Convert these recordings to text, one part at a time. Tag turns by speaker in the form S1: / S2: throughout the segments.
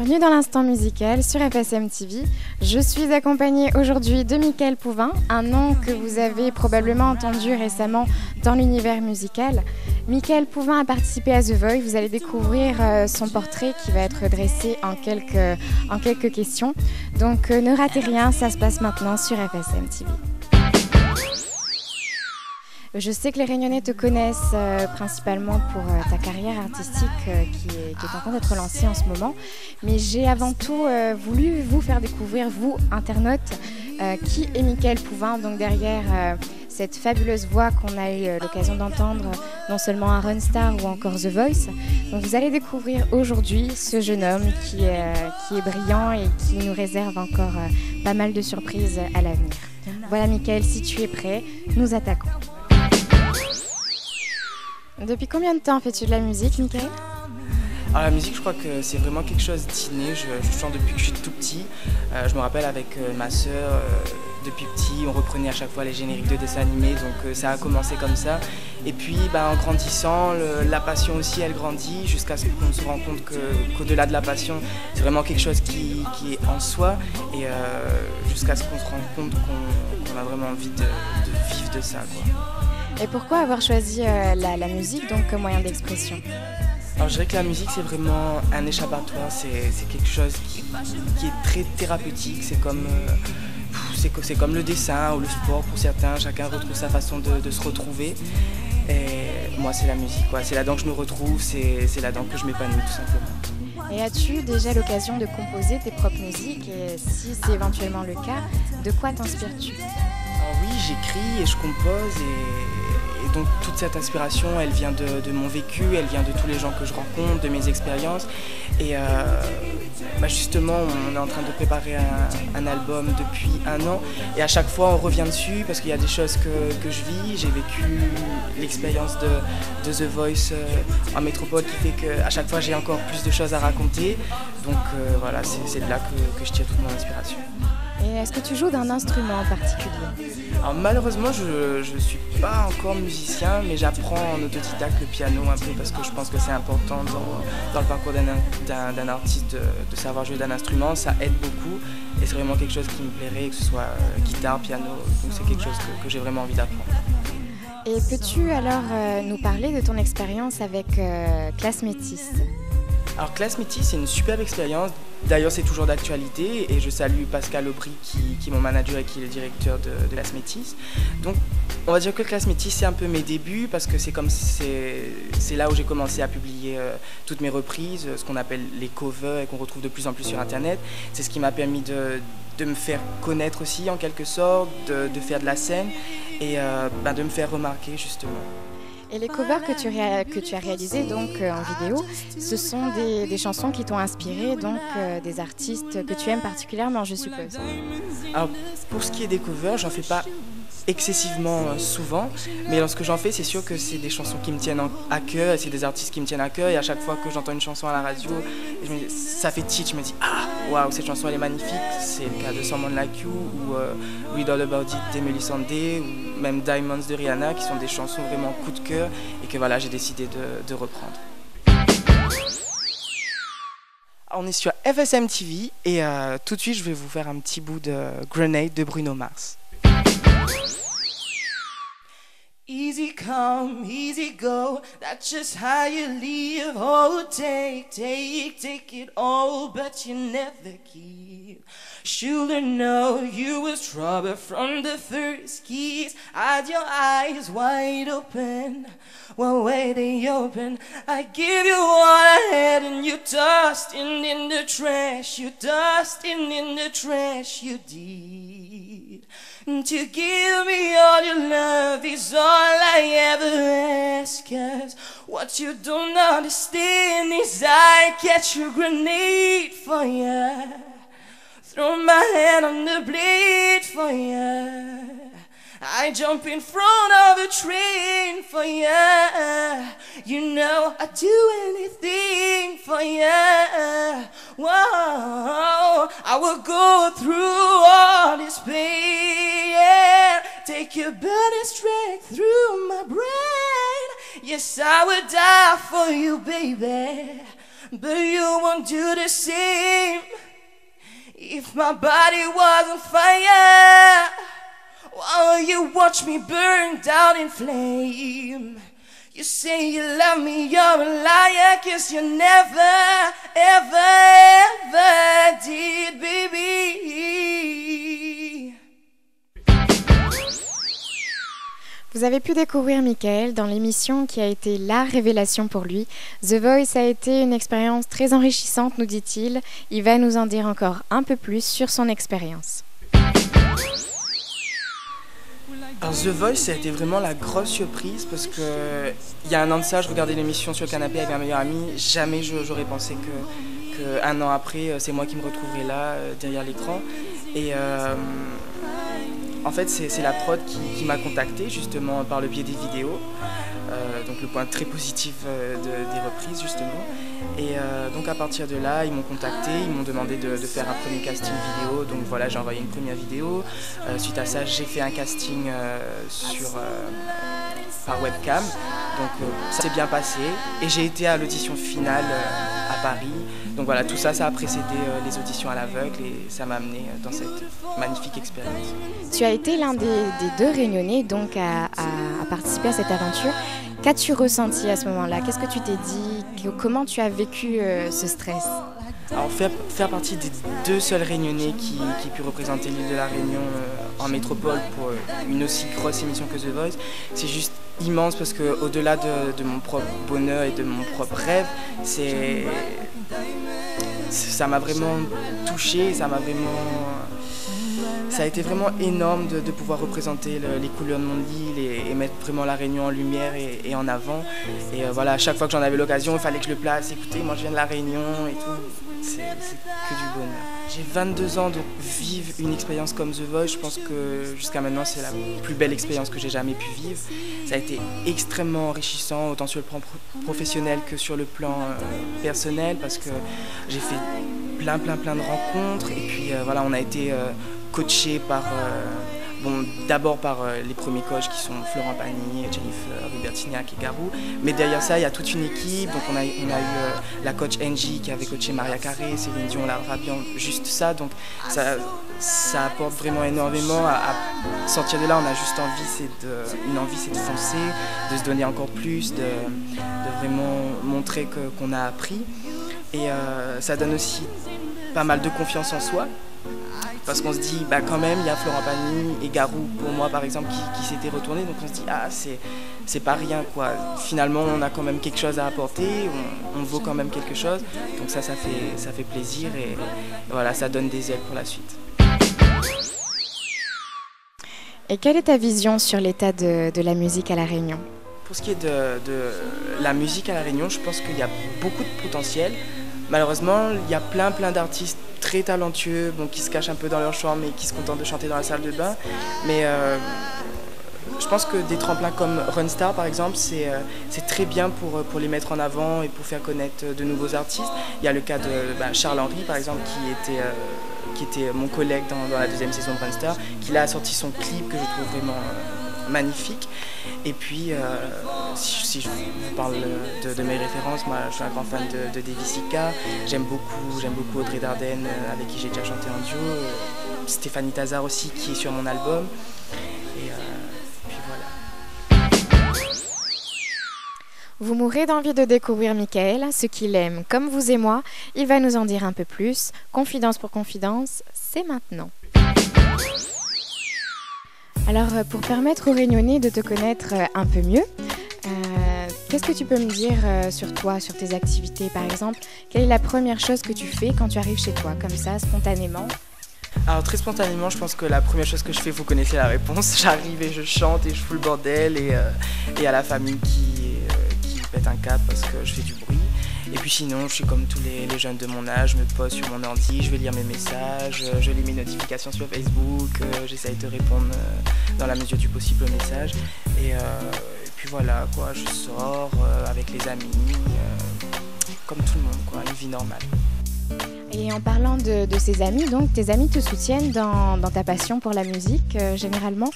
S1: Bienvenue dans l'instant musical sur FSM TV. Je suis accompagnée aujourd'hui de Mickaël Pouvin, un nom que vous avez probablement entendu récemment dans l'univers musical. Mickaël Pouvin a participé à The Voice. Vous allez découvrir son portrait qui va être dressé en quelques questions. Donc ne ratez rien, ça se passe maintenant sur FSM TV. Je sais que les Réunionnais te connaissent principalement pour ta carrière artistique qui est en train d'être lancée en ce moment. Mais j'ai avant tout voulu vous faire découvrir, vous, internautes, qui est Mickaël Pouvin. Donc derrière cette fabuleuse voix qu'on a eu l'occasion d'entendre, non seulement à Runstar ou encore The Voice. Donc vous allez découvrir aujourd'hui ce jeune homme qui est brillant et qui nous réserve encore pas mal de surprises à l'avenir. Voilà Mickaël, si tu es prêt, nous attaquons. Depuis combien de temps fais-tu de la musique, Mickaël ?
S2: Alors la musique, je crois que c'est vraiment quelque chose d'inné. Je chante depuis que je suis tout petit. Je me rappelle avec ma sœur, depuis petit, on reprenait à chaque fois les génériques de dessins animés. Donc ça a commencé comme ça. Et puis en grandissant, la passion aussi, elle grandit jusqu'à ce qu'on se rende compte qu'au-delà de la passion, c'est vraiment quelque chose qui est en soi. Et jusqu'à ce qu'on se rende compte qu'on a vraiment envie de vivre de ça, quoi.
S1: Et pourquoi avoir choisi la musique donc, comme moyen d'expression ?
S2: Alors je dirais que la musique c'est vraiment un échappatoire, c'est quelque chose qui est très thérapeutique, c'est comme le dessin ou le sport pour certains, chacun retrouve sa façon de se retrouver. Et moi c'est la musique, quoi. C'est là-dedans que je me retrouve, c'est là-dedans que je m'épanouis tout simplement.
S1: Et as-tu déjà l'occasion de composer tes propres musiques et si c'est éventuellement le cas, de quoi t'inspires-tu ?
S2: Alors oui, j'écris et je compose et donc toute cette inspiration, elle vient de mon vécu, elle vient de tous les gens que je rencontre, de mes expériences. Et justement, on est en train de préparer un album depuis 1 an. Et à chaque fois, on revient dessus parce qu'il y a des choses que je vis. J'ai vécu l'expérience de The Voice en métropole qui fait qu'à chaque fois, j'ai encore plus de choses à raconter. Donc voilà, c'est de là que je tire toute mon inspiration.
S1: Et est-ce que tu joues d'un instrument en particulier ?
S2: Alors malheureusement, je ne suis pas encore musicien, mais j'apprends en autodidacte le piano un peu parce que je pense que c'est important dans le parcours d'un artiste de savoir jouer d'un instrument. Ça aide beaucoup et c'est vraiment quelque chose qui me plairait, que ce soit guitare, piano, donc c'est quelque chose que j'ai vraiment envie d'apprendre.
S1: Et peux-tu alors nous parler de ton expérience avec Classe Métis ?
S2: Alors Classe Métis, c'est une superbe expérience. D'ailleurs, c'est toujours d'actualité et je salue Pascal Aubry qui est mon manager et qui est le directeur de Classe Métis. Donc, on va dire que Classe Métis, c'est un peu mes débuts parce que c'est là où j'ai commencé à publier toutes mes reprises, ce qu'on appelle les covers et qu'on retrouve de plus en plus sur Internet. C'est ce qui m'a permis de me faire connaître aussi en quelque sorte, de faire de la scène et de me faire remarquer justement.
S1: Et les covers que tu as réalisés donc en vidéo, ce sont des chansons qui t'ont inspiré, donc des artistes que tu aimes particulièrement, je suppose.
S2: Alors, pour ce qui est des covers, j'en fais pas excessivement souvent, mais lorsque j'en fais, c'est sûr que c'est des chansons qui me tiennent à cœur, c'est des artistes qui me tiennent à cœur, et à chaque fois que j'entends une chanson à la radio, ça fait tilt, je me dis ah waouh, cette chanson elle est magnifique. C'est le cas de Someone Like You ou Read All About It d'Emily Sandé ou même Diamonds de Rihanna, qui sont des chansons vraiment coup de cœur et que voilà, j'ai décidé de reprendre. On est sur FSM TV et tout de suite je vais vous faire un petit bout de Grenade de Bruno Mars.
S3: Easy come, easy go, that's just how you live. Oh, take it all, but you never keep. Should've known you was trouble from the first kiss. Had your eyes wide open, well, where they open. I give you all I had and you tossed in the trash. You tossed in the trash, you did. To give me all your love is all I ever ask. 'Cause what you don't understand is I catch a grenade for ya, throw my hand on the blade for ya, I jump in front of a train for ya. You know I'd do anything for ya. Whoa, I will go through all this pain, yeah. Take your burden straight through my brain. Yes, I would die for you, baby. but you won't do the same. If my body was on fire, while you watch me burn down in flame. You say you love me, you're a liar, 'cause you never, ever, ever did, baby.
S1: Vous avez pu découvrir Michael dans l'émission qui a été la révélation pour lui. The Voice a été une expérience très enrichissante, nous dit-il. Il va nous en dire encore un peu plus sur son expérience.
S2: Alors The Voice, ça a été vraiment la grosse surprise parce que il y a un an de ça, je regardais l'émission sur le canapé avec un meilleur ami. Jamais j'aurais pensé que un an après, c'est moi qui me retrouverais là, derrière l'écran. Et en fait, c'est la prod qui m'a contacté justement par le biais des vidéos. Donc le point très positif des reprises justement. Et donc à partir de là, ils m'ont contacté, ils m'ont demandé de faire un premier casting vidéo. Donc voilà, j'ai envoyé une première vidéo. Suite à ça, j'ai fait un casting par webcam. Donc ça s'est bien passé. Et j'ai été à l'audition finale à Paris. Donc voilà, tout ça, ça a précédé les auditions à l'aveugle et ça m'a amené dans cette magnifique expérience.
S1: Tu as été l'un des deux Réunionnais donc à participer à cette aventure. Qu'as-tu ressenti à ce moment-là? Qu'est-ce que tu t'es dit? Comment tu as vécu ce stress?
S2: Alors faire partie des deux seuls Réunionnais qui aient pu représenter l'île de la Réunion en métropole pour une aussi grosse émission que The Voice, c'est juste immense parce qu'au-delà de mon propre bonheur et de mon propre rêve, ça m'a vraiment touché, ça a été vraiment énorme de pouvoir représenter les couleurs de mon île et mettre vraiment la Réunion en lumière et en avant. Et voilà, à chaque fois que j'en avais l'occasion, il fallait que je le place. Écoutez, moi je viens de la Réunion et tout. C'est que du bonheur. J'ai 22 ans, donc vivre une expérience comme The Voice, je pense que jusqu'à maintenant c'est la plus belle expérience que j'ai jamais pu vivre. Ça a été extrêmement enrichissant, autant sur le plan professionnel que sur le plan personnel, parce que j'ai fait plein de rencontres et puis voilà, on a été coaché par d'abord par les premiers coachs qui sont Florent Pagny, Jennifer Rubertignac et Garou, mais derrière ça il y a toute une équipe. Donc on a eu la coach Angie qui avait coaché Maria Carré, Céline Dion, Lara Fabian, juste ça, donc ça apporte vraiment énormément. À sortir de là, on a juste une envie, c'est de foncer, de se donner encore plus, de vraiment montrer qu'on a appris, et ça donne aussi pas mal de confiance en soi. Parce qu'on se dit, quand même, il y a Florent Pagny et Garou, pour moi par exemple, qui s'étaient retournés. Donc on se dit, c'est pas rien quoi. Finalement, on a quand même quelque chose à apporter, on vaut quand même quelque chose. Donc ça fait plaisir et voilà, ça donne des ailes pour la suite.
S1: Et quelle est ta vision sur l'état de la musique à La Réunion?
S2: Pour ce qui est de la musique à La Réunion, je pense qu'il y a beaucoup de potentiel. Malheureusement, il y a plein d'artistes très talentueux, qui se cachent un peu dans leur chambre et qui se contentent de chanter dans la salle de bain. Mais je pense que des tremplins comme Runstar par exemple, c'est très bien pour les mettre en avant et pour faire connaître de nouveaux artistes. Il y a le cas de Charles Henry par exemple, qui était mon collègue dans la deuxième saison de Runstar, qui là a sorti son clip que je trouve vraiment magnifique. Et puis, si je vous parle de mes références, moi je suis un grand fan de Davis Ika, j'aime beaucoup Audrey Dardenne, avec qui j'ai déjà chanté en duo, Stéphanie Tazar aussi, qui est sur mon album, et puis voilà.
S1: Vous mourrez d'envie de découvrir Michael, ce qu'il aime comme vous et moi, il va nous en dire un peu plus. Confidence pour confidence, c'est maintenant. Alors, pour permettre aux Réunionnais de te connaître un peu mieux, qu'est-ce que tu peux me dire sur toi, sur tes activités par exemple? Quelle est la première chose que tu fais quand tu arrives chez toi, comme ça, spontanément?
S2: Alors très spontanément, je pense que la première chose que je fais, vous connaissez la réponse, j'arrive et je chante et je fous le bordel, et à la famille qui pète un câble parce que je fais du bruit. Et puis sinon, je suis comme tous les jeunes de mon âge, je me pose sur mon ordi, je vais lire mes messages, je lis mes notifications sur Facebook, j'essaye de répondre dans la mesure du possible aux messages. Et puis voilà, quoi, je sors avec les amis, comme tout le monde, quoi, une vie normale.
S1: Et en parlant de ces amis, donc tes amis te soutiennent dans ta passion pour la musique, généralement?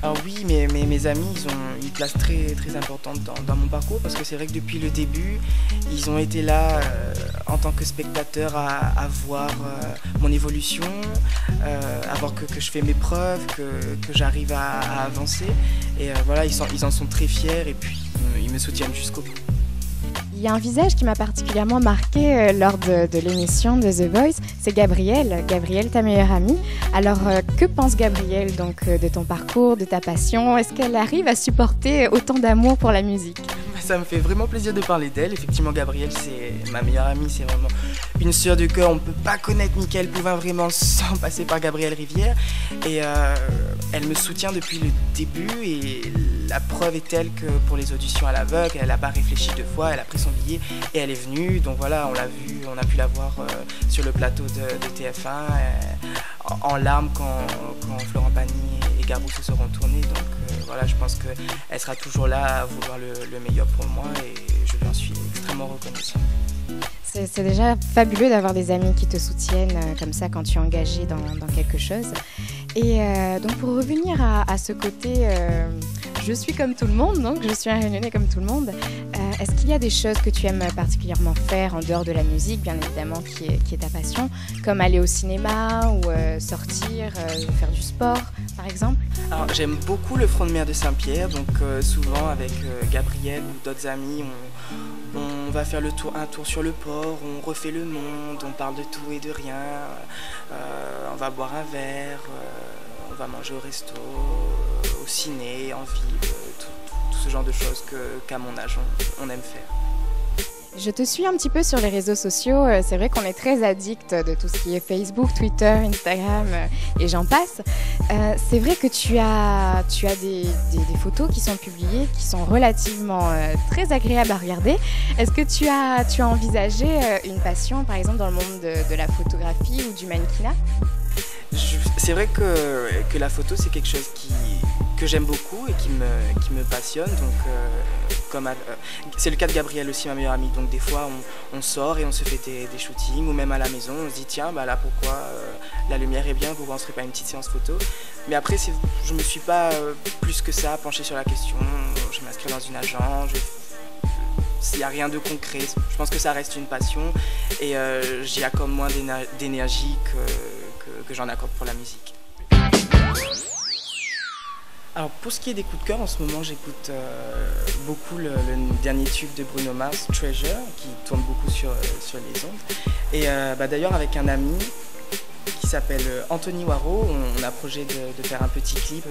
S2: Alors oui, mes amis, ils ont une place très, très importante dans mon parcours parce que c'est vrai que depuis le début, ils ont été là en tant que spectateurs à voir mon évolution, à voir que je fais mes preuves, que j'arrive à avancer. Et voilà, ils en sont très fiers et puis ils me soutiennent jusqu'au bout.
S1: Il y a un visage qui m'a particulièrement marqué lors de l'émission de The Voice, c'est Gabrielle. Gabrielle, ta meilleure amie. Alors, que pense Gabrielle donc, de ton parcours, de ta passion? Est-ce qu'elle arrive à supporter autant d'amour pour la musique?
S2: Ça me fait vraiment plaisir de parler d'elle. Effectivement, Gabrielle, c'est ma meilleure amie, c'est vraiment une sœur de cœur. On ne peut pas connaître Mickaël Pouvin vraiment sans passer par Gabrielle Rivière. Et elle me soutient depuis le début et la preuve est telle que pour les auditions à l'aveugle, elle n'a pas réfléchi 2 fois, elle a pris son billet et elle est venue. Donc voilà, on l'a vu, on a pu la voir sur le plateau de TF1 en larmes quand Florent Pagny et Garou se seront tournés. Donc voilà, je pense qu'elle sera toujours là à vouloir le meilleur pour moi et je lui en suis extrêmement reconnaissant.
S1: C'est déjà fabuleux d'avoir des amis qui te soutiennent comme ça quand tu es engagé dans quelque chose. Et donc pour revenir à ce côté, je suis comme tout le monde, donc je suis un Réunionnais comme tout le monde. Est-ce qu'il y a des choses que tu aimes particulièrement faire en dehors de la musique, bien évidemment, qui est ta passion, comme aller au cinéma ou sortir, faire du sport, par exemple?
S2: Alors j'aime beaucoup le front de mer de Saint-Pierre, donc souvent avec Gabrielle ou d'autres amis, on va faire un tour sur le port, on refait le monde, on parle de tout et de rien, on va boire un verre, on va manger au resto, au ciné, en ville, tout ce genre de choses qu'à mon âge on aime faire.
S1: Je te suis un petit peu sur les réseaux sociaux, c'est vrai qu'on est très addict de tout ce qui est Facebook, Twitter, Instagram et j'en passe. C'est vrai que tu as des photos qui sont publiées, qui sont relativement très agréables à regarder. Est-ce que tu as envisagé une passion, par exemple, dans le monde de la photographie ou du mannequinat?
S2: C'est vrai que la photo, c'est quelque chose que j'aime beaucoup et qui me passionne. Donc, c'est le cas de Gabrielle aussi, ma meilleure amie. Donc des fois, on sort et on se fait des shootings ou même à la maison, on se dit tiens, bah là pourquoi la lumière est bien, pourquoi on ne se ferait pas une petite séance photo. Mais après, je me suis pas plus que ça penché sur la question. Je m'inscris dans une agence. S'il n'y a rien de concret, je pense que ça reste une passion et j'y accorde moins d'énergie que j'en accorde pour la musique. Alors pour ce qui est des coups de cœur, en ce moment j'écoute beaucoup le dernier tube de Bruno Mars, Treasure, qui tourne beaucoup sur les ondes. Et d'ailleurs avec un ami qui s'appelle Anthony Waro, on a projet de faire un petit clip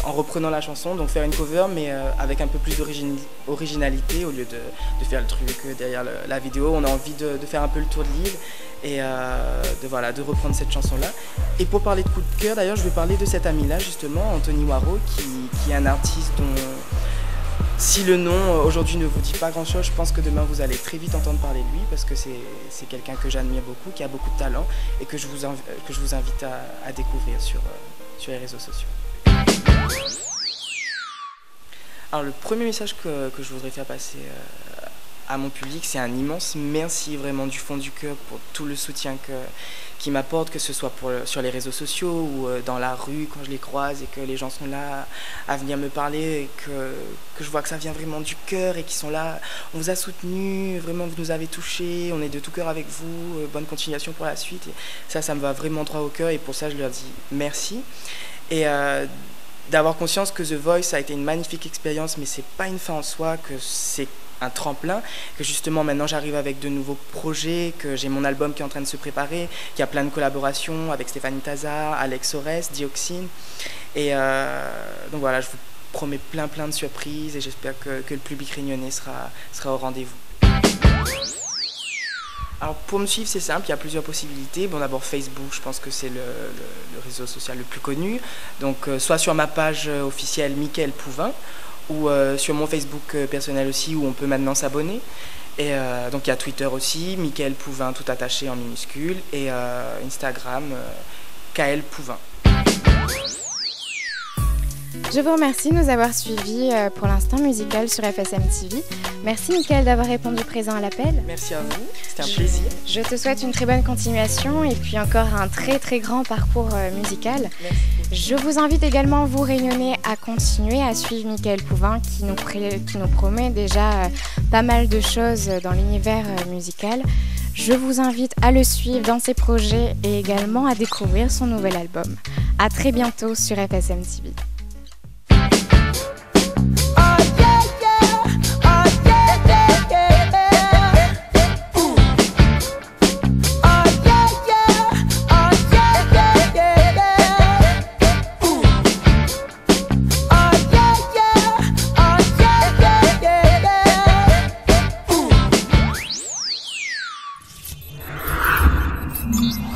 S2: en reprenant la chanson, donc faire une cover mais avec un peu plus d'originalité au lieu de faire le truc derrière la vidéo. On a envie de faire un peu le tour de l'île et de reprendre cette chanson-là. Et pour parler de coup de cœur, d'ailleurs, je vais parler de cet ami-là, justement, Anthony Waro, qui est un artiste dont, si le nom aujourd'hui ne vous dit pas grand-chose, je pense que demain vous allez très vite entendre parler de lui parce que c'est quelqu'un que j'admire beaucoup, qui a beaucoup de talent et que je vous invite à découvrir sur les réseaux sociaux. Alors le premier message que je voudrais faire passer à mon public, c'est un immense merci vraiment du fond du cœur pour tout le soutien qu'ils m'apportent, que ce soit sur les réseaux sociaux ou dans la rue quand je les croise et que les gens sont là à venir me parler et que je vois que ça vient vraiment du cœur et qu'ils sont là, on vous a soutenu, vraiment vous nous avez touchés, on est de tout cœur avec vous, bonne continuation pour la suite. Et ça me va vraiment droit au cœur et pour ça je leur dis merci. Et d'avoir conscience que The Voice a été une magnifique expérience, mais c'est pas une fin en soi, que c'est un tremplin, que justement maintenant j'arrive avec de nouveaux projets, que j'ai mon album qui est en train de se préparer, qu'il y a plein de collaborations avec Stéphanie Tazar, Alex Aurès, Dioxine. Et donc voilà, je vous promets plein de surprises et j'espère que le public réunionnais sera au rendez-vous. Alors pour me suivre c'est simple, il y a plusieurs possibilités. Bon d'abord Facebook, je pense que c'est le réseau social le plus connu. Donc soit sur ma page officielle Mickaël Pouvin ou sur mon Facebook personnel aussi où on peut maintenant s'abonner. Et donc il y a Twitter aussi, Mickaël Pouvin tout attaché en minuscule et Instagram KL Pouvin.
S1: Je vous remercie de nous avoir suivis pour l'instant musical sur FSM TV. Merci Mickaël d'avoir répondu présent à l'appel.
S2: Merci à vous, c'était un plaisir.
S1: Je te souhaite une très bonne continuation et puis encore un très grand parcours musical.
S2: Merci.
S1: Je vous invite également, vous Réunionnais, à continuer à suivre Mickaël Pouvin qui nous promet déjà pas mal de choses dans l'univers musical. Je vous invite à le suivre dans ses projets et également à découvrir son nouvel album. À très bientôt sur FSM TV.
S3: Ooh.